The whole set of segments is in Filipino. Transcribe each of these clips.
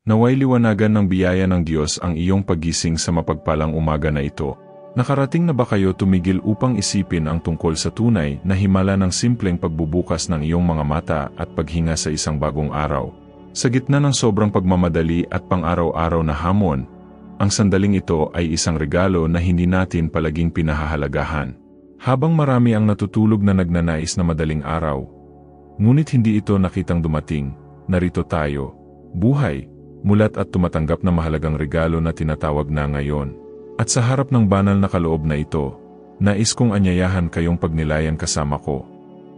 Naway liwanagan ng biyaya ng Diyos ang iyong paggising sa mapagpalang umaga na ito. Nakarating na ba kayo tumigil upang isipin ang tungkol sa tunay na himala ng simpleng pagbubukas ng iyong mga mata at paghinga sa isang bagong araw? Sa gitna ng sobrang pagmamadali at pang-araw-araw na hamon, ang sandaling ito ay isang regalo na hindi natin palaging pinahahalagahan. Habang marami ang natutulog na nagnanais na madaling araw, ngunit hindi ito nakitang dumating, narito tayo, buhay, mulat at tumatanggap na mahalagang regalo na tinatawag na ngayon. At sa harap ng banal na kaloob na ito, nais kong anyayahan kayong pagnilayan kasama ko.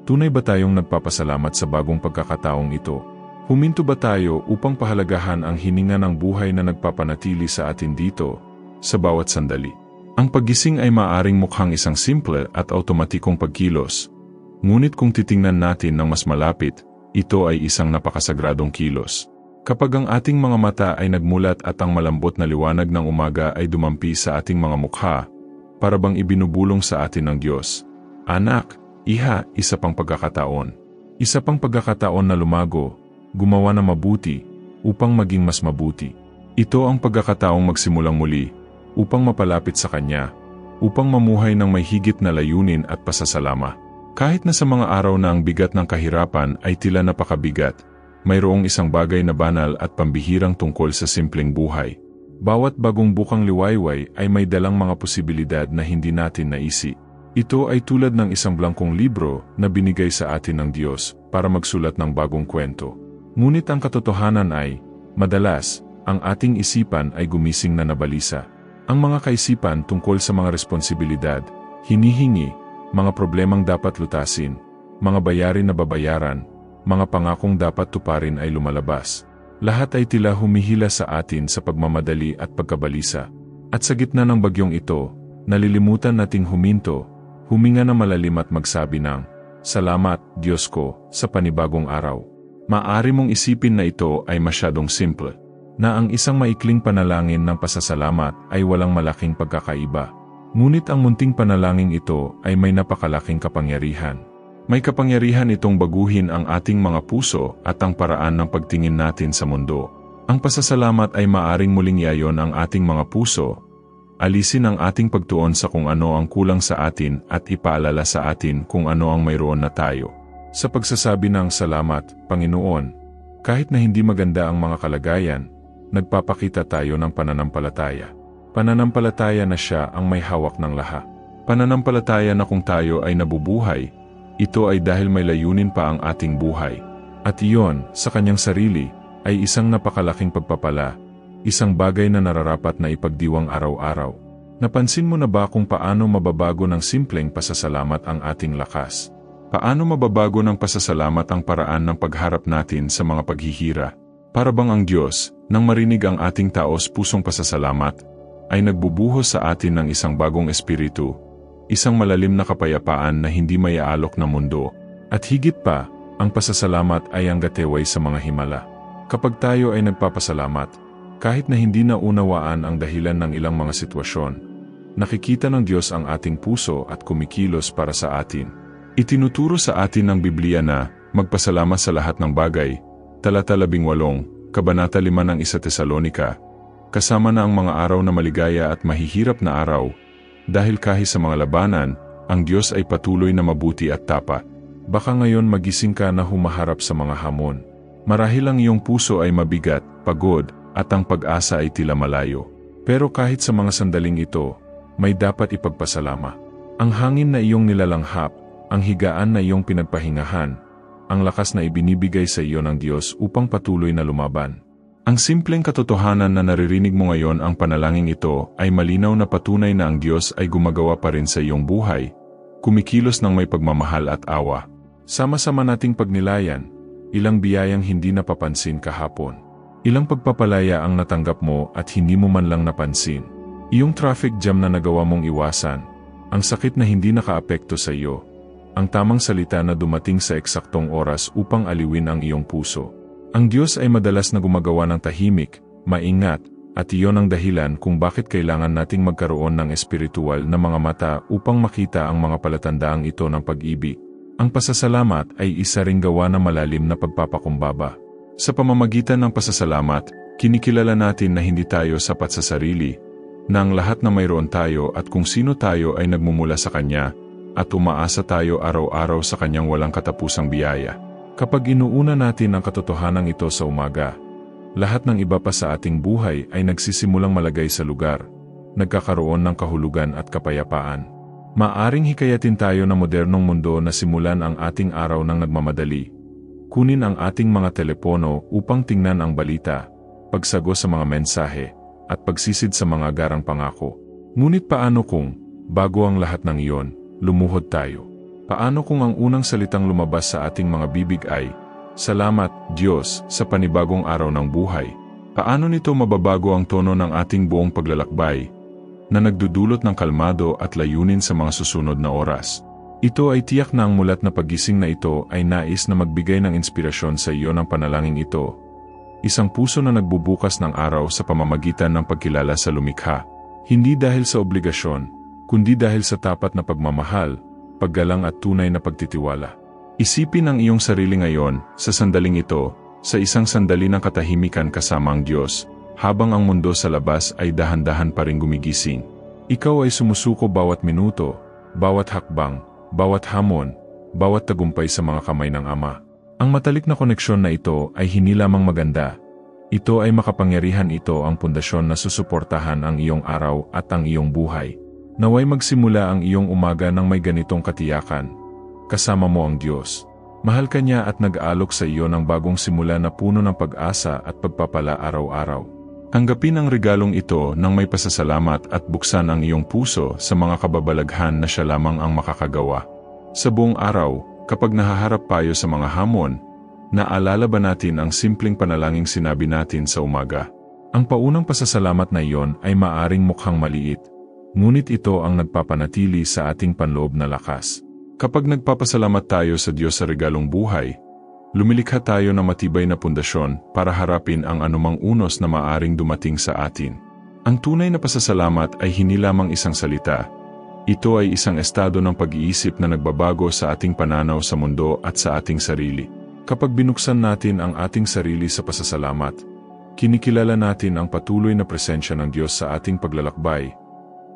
Tunay ba tayong nagpapasalamat sa bagong pagkakataong ito? Huminto ba tayo upang pahalagahan ang hininga ng buhay na nagpapanatili sa atin dito, sa bawat sandali? Ang paggising ay maaaring mukhang isang simple at automatikong pagkilos. Ngunit kung titingnan natin ng mas malapit, ito ay isang napakasagradong kilos. Kapag ang ating mga mata ay nagmulat at ang malambot na liwanag ng umaga ay dumampi sa ating mga mukha, para bang ibinubulong sa atin ng Diyos, "Anak, iha, isa pang pagkakataon. Isa pang pagkakataon na lumago, gumawa na mabuti, upang maging mas mabuti." Ito ang pagkakataong magsimulang muli, upang mapalapit sa Kanya, upang mamuhay ng may higit na layunin at pasasalama. Kahit na sa mga araw na ang bigat ng kahirapan ay tila napakabigat, mayroong isang bagay na banal at pambihirang tungkol sa simpleng buhay. Bawat bagong bukang liwayway ay may dalang mga posibilidad na hindi natin naisi. Ito ay tulad ng isang blangkong libro na binigay sa atin ng Diyos para magsulat ng bagong kwento. Ngunit ang katotohanan ay, madalas, ang ating isipan ay gumising na nabalisa. Ang mga kaisipan tungkol sa mga responsibilidad, hinihingi, mga problemang dapat lutasin, mga bayarin na babayaran, mga pangakong dapat tuparin ay lumalabas. Lahat ay tila humihila sa atin sa pagmamadali at pagkabalisa. At sa gitna ng bagyong ito, nalilimutan nating huminto, huminga na malalim at magsabi ng, "Salamat, Diyos ko, sa panibagong araw." Maaari mong isipin na ito ay masyadong simple, na ang isang maikling panalangin ng pasasalamat ay walang malaking pagkakaiba. Ngunit ang munting panalangin ito ay may napakalaking kapangyarihan. May kapangyarihan itong baguhin ang ating mga puso at ang paraan ng pagtingin natin sa mundo. Ang pasasalamat ay maaring muling iayon ang ating mga puso, alisin ang ating pagtuon sa kung ano ang kulang sa atin at ipaalala sa atin kung ano ang mayroon na tayo. Sa pagsasabi ng "Salamat, Panginoon," kahit na hindi maganda ang mga kalagayan, nagpapakita tayo ng pananampalataya. Pananampalataya na Siya ang may hawak ng lahat. Pananampalataya na kung tayo ay nabubuhay, ito ay dahil may layunin pa ang ating buhay. At iyon, sa Kanyang sarili, ay isang napakalaking pagpapala, isang bagay na nararapat na ipagdiwang araw-araw. Napansin mo na ba kung paano mababago ng simpleng pasasalamat ang ating lakas? Paano mababago ng pasasalamat ang paraan ng pagharap natin sa mga paghihira? Para bang ang Diyos, nang marinig ang ating taos-pusong pasasalamat, ay nagbubuhos sa atin ng isang bagong espiritu, isang malalim na kapayapaan na hindi maiaalok ng mundo, at higit pa, ang pasasalamat ay ang gateway sa mga himala. Kapag tayo ay nagpapasalamat, kahit na hindi naunawaan ang dahilan ng ilang mga sitwasyon, nakikita ng Diyos ang ating puso at kumikilos para sa atin. Itinuturo sa atin ng Biblia na magpasalamat sa lahat ng bagay, Talata 18, Kabanata 5 ng 1 Tesalonika, kasama na ang mga araw na maligaya at mahihirap na araw, dahil kahit sa mga labanan, ang Diyos ay patuloy na mabuti at tapat. Baka ngayon magising ka na humaharap sa mga hamon. Marahil ang iyong puso ay mabigat, pagod, at ang pag-asa ay tila malayo. Pero kahit sa mga sandaling ito, may dapat ipagpasalama. Ang hangin na iyong nilalanghap, ang higaan na iyong pinagpahingahan, ang lakas na ibinibigay sa iyo ng Diyos upang patuloy na lumaban. Ang simpleng katotohanan na naririnig mo ngayon ang panalangin ito ay malinaw na patunay na ang Diyos ay gumagawa pa rin sa iyong buhay, kumikilos ng may pagmamahal at awa. Sama-sama nating pagnilayan, ilang biyayang hindi napapansin kahapon. Ilang pagpapalaya ang natanggap mo at hindi mo man lang napansin. Iyong traffic jam na nagawa mong iwasan, ang sakit na hindi nakaapekto sa iyo, ang tamang salita na dumating sa eksaktong oras upang aliwin ang iyong puso. Ang Diyos ay madalas na gumagawa ng tahimik, maingat, at iyon ang dahilan kung bakit kailangan nating magkaroon ng espiritual na mga mata upang makita ang mga palatandaang ito ng pag-ibig. Ang pasasalamat ay isa ring gawa ng malalim na pagpapakumbaba. Sa pamamagitan ng pasasalamat, Kinikilala natin na hindi tayo sapat sa sarili, na ang lahat na mayroon tayo at kung sino tayo ay nagmumula sa Kanya, at umaasa tayo araw-araw sa Kanyang walang katapusang biyaya. Kapag inuuna natin ang katotohanan ito sa umaga, lahat ng iba pa sa ating buhay ay nagsisimulang malagay sa lugar, nagkakaroon ng kahulugan at kapayapaan. Maaring hikayatin tayo ng modernong mundo na simulan ang ating araw ng nagmamadali. Kunin ang ating mga telepono upang tingnan ang balita, pagsago sa mga mensahe, at pagsisid sa mga garang pangako. Ngunit paano kung, bago ang lahat ng iyon, lumuhod tayo? Paano kung ang unang salitang lumabas sa ating mga bibig ay, "Salamat, Diyos, sa panibagong araw ng buhay"? Paano nito mababago ang tono ng ating buong paglalakbay, na nagdudulot ng kalmado at layunin sa mga susunod na oras? Ito ay tiyak na ang mulat na paggising na ito ay nais na magbigay ng inspirasyon sa iyo ng panalangin ito. Isang puso na nagbubukas ng araw sa pamamagitan ng pagkilala sa lumikha. Hindi dahil sa obligasyon, kundi dahil sa tapat na pagmamahal, paggalang at tunay na pagtitiwala. Isipin ang iyong sarili ngayon, sa sandaling ito, sa isang sandali ng katahimikan kasama ang Diyos, habang ang mundo sa labas ay dahan-dahan pa ring gumigising. Ikaw ay sumusuko bawat minuto, bawat hakbang, bawat hamon, bawat tagumpay sa mga kamay ng Ama. Ang matalik na koneksyon na ito ay hindi lamang maganda. Ito ay makapangyarihan, ito ang pundasyon na susuportahan ang iyong araw at ang iyong buhay. Naway magsimula ang iyong umaga ng may ganitong katiyakan. Kasama mo ang Diyos. Mahal ka niya at nag-aalok sa iyo ng bagong simula na puno ng pag-asa at pagpapala araw-araw. Tanggapin ang regalong ito ng may pasasalamat at buksan ang iyong puso sa mga kababalaghan na siya lamang ang makakagawa. Sa buong araw, kapag nahaharap tayo sa mga hamon, naalala ba natin ang simpleng panalangin sinabi natin sa umaga? Ang paunang pasasalamat na iyon ay maaring mukhang maliit, ngunit ito ang nagpapanatili sa ating panloob na lakas. Kapag nagpapasalamat tayo sa Diyos sa regalong buhay, lumilikha tayo ng matibay na pundasyon para harapin ang anumang unos na maaring dumating sa atin. Ang tunay na pasasalamat ay hindi lamang isang salita. Ito ay isang estado ng pag-iisip na nagbabago sa ating pananaw sa mundo at sa ating sarili. Kapag binuksan natin ang ating sarili sa pasasalamat, kinikilala natin ang patuloy na presensya ng Diyos sa ating paglalakbay,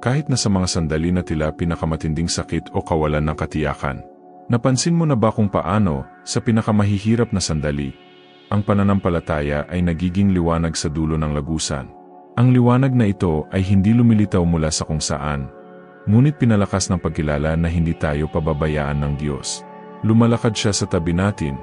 kahit na sa mga sandali na tila pinakamatinding sakit o kawalan ng katiyakan. Napansin mo na ba kung paano, sa pinakamahihirap na sandali, ang pananampalataya ay nagiging liwanag sa dulo ng lagusan? Ang liwanag na ito ay hindi lumilitaw mula sa kung saan, ngunit pinalakas ng pagkilala na hindi tayo pababayaan ng Diyos. Lumalakad siya sa tabi natin,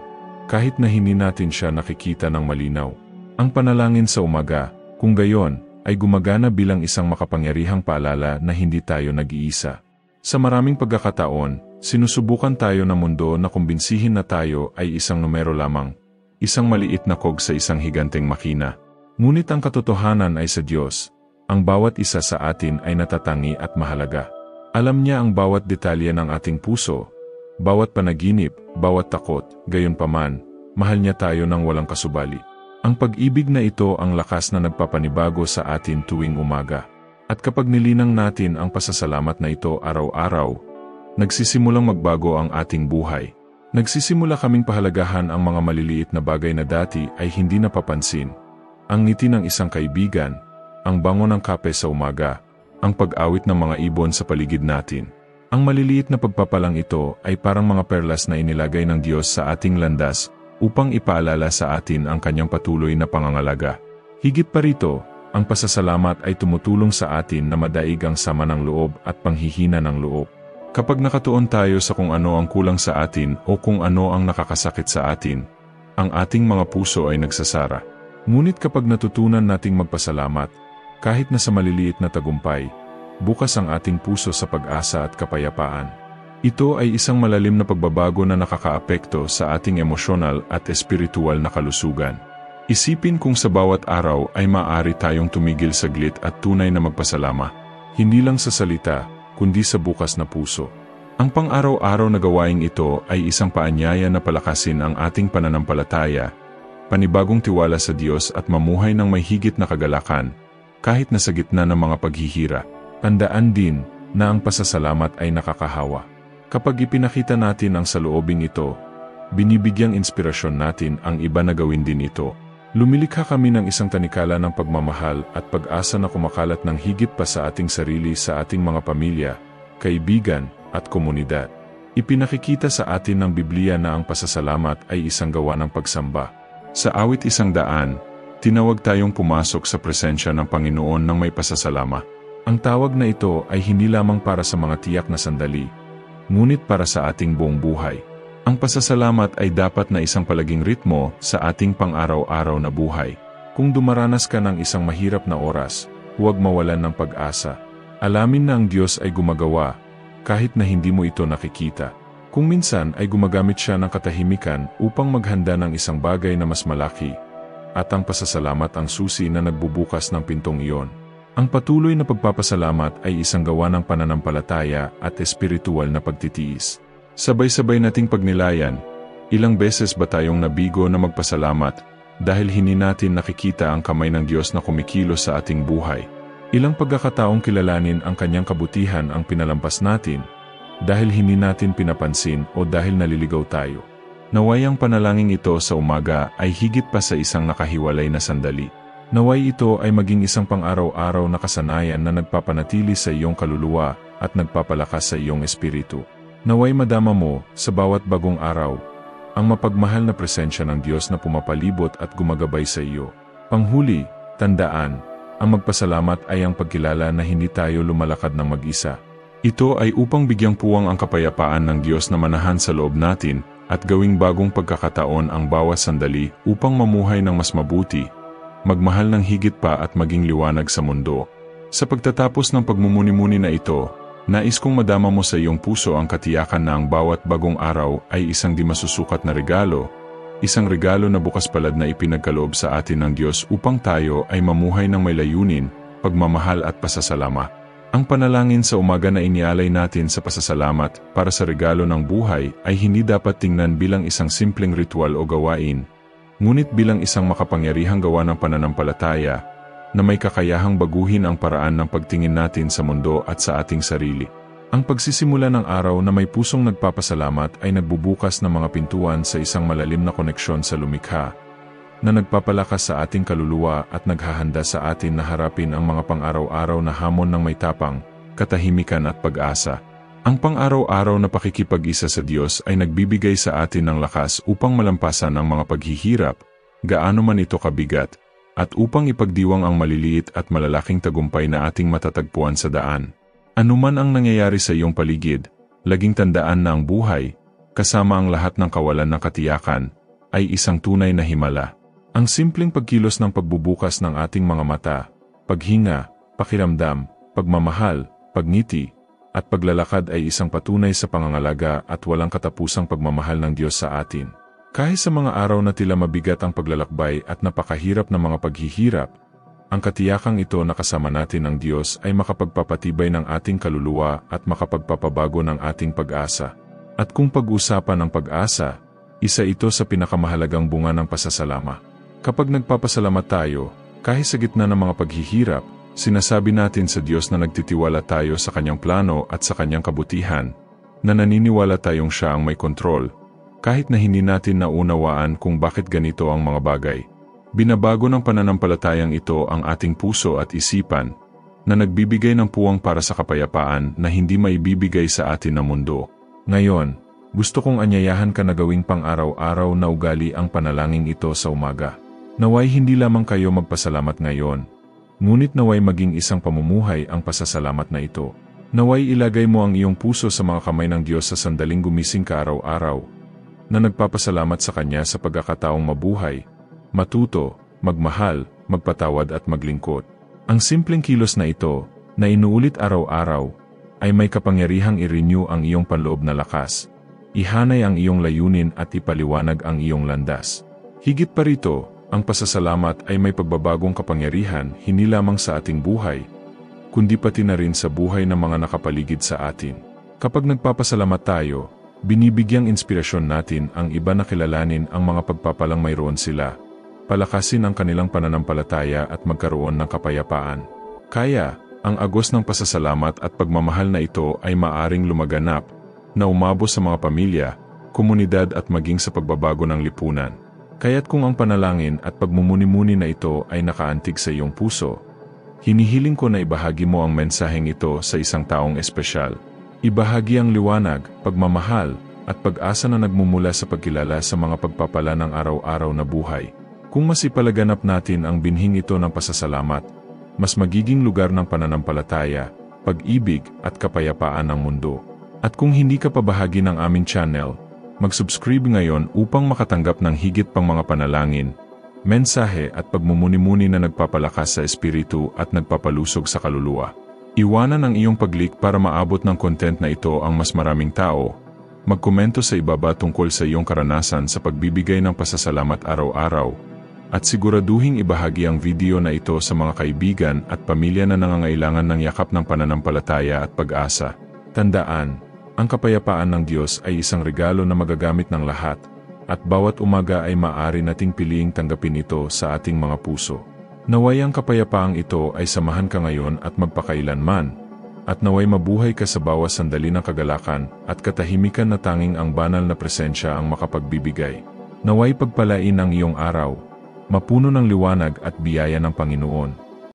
kahit na hindi natin siya nakikita ng malinaw. Ang panalangin sa umaga, kung gayon, ay gumagana bilang isang makapangyarihang paalala na hindi tayo nag-iisa. Sa maraming pagkakataon, sinusubukan tayo ng mundo na kumbinsihin na tayo ay isang numero lamang, isang maliit na kog sa isang higanteng makina. Ngunit ang katotohanan ay sa Diyos. Ang bawat isa sa atin ay natatangi at mahalaga. Alam niya ang bawat detalye ng ating puso, bawat panaginip, bawat takot, gayunpaman, mahal niya tayo ng walang kasubali. Ang pag-ibig na ito ang lakas na nagpapanibago sa atin tuwing umaga. At kapag nilinang natin ang pasasalamat na ito araw-araw, nagsisimulang magbago ang ating buhay. Nagsisimula kaming pahalagahan ang mga maliliit na bagay na dati ay hindi napapansin. Ang ngiti ng isang kaibigan, ang bango ng kape sa umaga, ang pag-awit ng mga ibon sa paligid natin. Ang maliliit na pagpapalang ito ay parang mga perlas na inilagay ng Diyos sa ating landas upang ipaalala sa atin ang Kanyang patuloy na pangangalaga. Higit pa rito, ang pasasalamat ay tumutulong sa atin na madaig ang sama ng loob at panghihina ng loob. Kapag nakatuon tayo sa kung ano ang kulang sa atin o kung ano ang nakakasakit sa atin, ang ating mga puso ay nagsasara. Ngunit kapag natutunan nating magpasalamat, kahit na sa maliliit na tagumpay, bukas ang ating puso sa pag-asa at kapayapaan. Ito ay isang malalim na pagbabago na nakakaapekto sa ating emosyonal at espiritual na kalusugan. Isipin kung sa bawat araw ay maaari tayong tumigil saglit at tunay na magpasalamat, hindi lang sa salita, kundi sa bukas na puso. Ang pang-araw-araw na gawaing ito ay isang paanyaya na palakasin ang ating pananampalataya, panibagong tiwala sa Diyos at mamuhay ng may higit na kagalakan, kahit na sa gitna ng mga paghihira. Tandaan din na ang pasasalamat ay nakakahawa. Kapag ipinakita natin ang saloobing ito, binibigyang inspirasyon natin ang iba na gawin din ito. Lumilikha kami ng isang tanikala ng pagmamahal at pag-asa na kumakalat ng higit pa sa ating sarili sa ating mga pamilya, kaibigan, at komunidad. Ipinakikita sa atin ng Biblia na ang pasasalamat ay isang gawa ng pagsamba. Sa awit 100, tinawag tayong pumasok sa presensya ng Panginoon ng may pasasalamat. Ang tawag na ito ay hindi lamang para sa mga tiyak na sandali, ngunit para sa ating buong buhay. Ang pasasalamat ay dapat na isang palaging ritmo sa ating pang-araw-araw na buhay. Kung dumaranas ka ng isang mahirap na oras, huwag mawalan ng pag-asa. Alamin na ang Diyos ay gumagawa, kahit na hindi mo ito nakikita. Kung minsan ay gumagamit siya ng katahimikan upang maghanda ng isang bagay na mas malaki, at ang pasasalamat ang susi na nagbubukas ng pintong iyon. Ang patuloy na pagpapasalamat ay isang gawa ng pananampalataya at espiritual na pagtitiis. Sabay-sabay nating pagnilayan, ilang beses ba tayong nabigo na magpasalamat dahil hindi natin nakikita ang kamay ng Diyos na kumikilos sa ating buhay? Ilang pagkakataong kilalanin ang kanyang kabutihan ang pinalampas natin dahil hindi natin pinapansin o dahil naliligaw tayo. Naway ang panalangin ito sa umaga ay higit pa sa isang nakahiwalay na sandali. Naway ito ay maging isang pang-araw-araw na kasanayan na nagpapanatili sa iyong kaluluwa at nagpapalakas sa iyong espiritu. Naway madama mo, sa bawat bagong araw, ang mapagmahal na presensya ng Diyos na pumapalibot at gumagabay sa iyo. Panghuli, tandaan, ang magpasalamat ay ang pagkilala na hindi tayo lumalakad ng mag-isa. Ito ay upang bigyang puwang ang kapayapaan ng Diyos na manahan sa loob natin at gawing bagong pagkakataon ang bawat sandali upang mamuhay ng mas mabuti, magmahal ng higit pa at maging liwanag sa mundo. Sa pagtatapos ng pagmumuni-muni na ito, nais kong madama mo sa iyong puso ang katiyakan na ang bawat bagong araw ay isang di masusukat na regalo, isang regalo na bukas palad na ipinagkaloob sa atin ng Diyos upang tayo ay mamuhay ng may layunin, pagmamahal at pasasalamat. Ang panalangin sa umaga na inialay natin sa pasasalamat para sa regalo ng buhay ay hindi dapat tingnan bilang isang simpleng ritual o gawain, ngunit bilang isang makapangyarihang gawa ng pananampalataya na may kakayahang baguhin ang paraan ng pagtingin natin sa mundo at sa ating sarili. Ang pagsisimula ng araw na may pusong nagpapasalamat ay nagbubukas ng mga pintuan sa isang malalim na koneksyon sa lumikha, na nagpapalakas sa ating kaluluwa at naghahanda sa atin na harapin ang mga pang-araw-araw na hamon ng may tapang, katahimikan at pag-asa. Ang pang-araw-araw na pakikipag-isa sa Diyos ay nagbibigay sa atin ng lakas upang malampasan ang mga paghihirap, gaano man ito kabigat, at upang ipagdiwang ang maliliit at malalaking tagumpay na ating matatagpuan sa daan. Anuman ang nangyayari sa iyong paligid, laging tandaan na ang buhay, kasama ang lahat ng kawalan ng katiyakan, ay isang tunay na himala. Ang simpleng pagkilos ng pagbubukas ng ating mga mata, paghinga, pakiramdam, pagmamahal, pagngiti, at paglalakad ay isang patunay sa pangangalaga at walang katapusang pagmamahal ng Diyos sa atin. Kahit sa mga araw na tila mabigat ang paglalakbay at napakahirap na mga paghihirap, ang katiyakang ito na kasama natin ng Diyos ay makapagpapatibay ng ating kaluluwa at makapagpapabago ng ating pag-asa. At kung pag-usapan ng pag-asa, isa ito sa pinakamahalagang bunga ng pasasalamat. Kapag nagpapasalamat tayo, kahit sa gitna ng mga paghihirap, sinasabi natin sa Diyos na nagtitiwala tayo sa Kanyang plano at sa Kanyang kabutihan, na naniniwala tayong Siya ang may kontrol, kahit na hindi natin naunawaan kung bakit ganito ang mga bagay. Binabago ng pananampalatayang ito ang ating puso at isipan, na nagbibigay ng puwang para sa kapayapaan na hindi maibibigay sa atin ng mundo. Ngayon, gusto kong anyayahan ka na gawing pang-araw-araw na ugali ang panalangin ito sa umaga. Naway hindi lamang kayo magpasalamat ngayon, ngunit naway maging isang pamumuhay ang pasasalamat na ito. Naway ilagay mo ang iyong puso sa mga kamay ng Diyos sa sandaling gumising ka araw-araw, na nagpapasalamat sa Kanya sa pagkakataong mabuhay, matuto, magmahal, magpatawad at maglingkod. Ang simpleng kilos na ito, na inuulit araw-araw, ay may kapangyarihang i-renew ang iyong panloob na lakas, ihanay ang iyong layunin at ipaliwanag ang iyong landas. Higit pa rito, ang pasasalamat ay may pagbabagong kapangyarihan hindi lamang sa ating buhay, kundi pati na rin sa buhay ng mga nakapaligid sa atin. Kapag nagpapasalamat tayo, binibigyang inspirasyon natin ang iba na kilalanin ang mga pagpapalang mayroon sila, palakasin ang kanilang pananampalataya at magkaroon ng kapayapaan. Kaya, ang agos ng pasasalamat at pagmamahal na ito ay maaring lumaganap, na umabot sa mga pamilya, komunidad at maging sa pagbabago ng lipunan. Kaya't kung ang panalangin at pagmumuni-muni na ito ay nakaantig sa iyong puso, hinihiling ko na ibahagi mo ang mensaheng ito sa isang taong espesyal. Ibahagi ang liwanag, pagmamahal, at pag-asa na nagmumula sa pagkilala sa mga pagpapala ng araw-araw na buhay. Kung mas ipalaganap natin ang binhing ito ng pasasalamat, mas magiging lugar ng pananampalataya, pag-ibig at kapayapaan ng mundo. At kung hindi ka pa bahagi ng aming channel, mag-subscribe ngayon upang makatanggap ng higit pang mga panalangin, mensahe at pagmumuni-muni na nagpapalakas sa espiritu at nagpapalusog sa kaluluwa. Iwanan ang iyong pag-click para maabot ng content na ito ang mas maraming tao. Magkomento sa ibaba tungkol sa iyong karanasan sa pagbibigay ng pasasalamat araw-araw. At siguraduhing ibahagi ang video na ito sa mga kaibigan at pamilya na nangangailangan ng yakap ng pananampalataya at pag-asa. Tandaan, ang kapayapaan ng Diyos ay isang regalo na magagamit ng lahat, at bawat umaga ay maaari nating piliing tanggapin ito sa ating mga puso. Naway ang kapayapaang ito ay samahan ka ngayon at magpakailanman, at naway mabuhay ka sa bawat sandali ng kagalakan at katahimikan na tanging ang banal na presensya ang makapagbibigay. Naway pagpalain ang iyong araw, mapuno ng liwanag at biyaya ng Panginoon.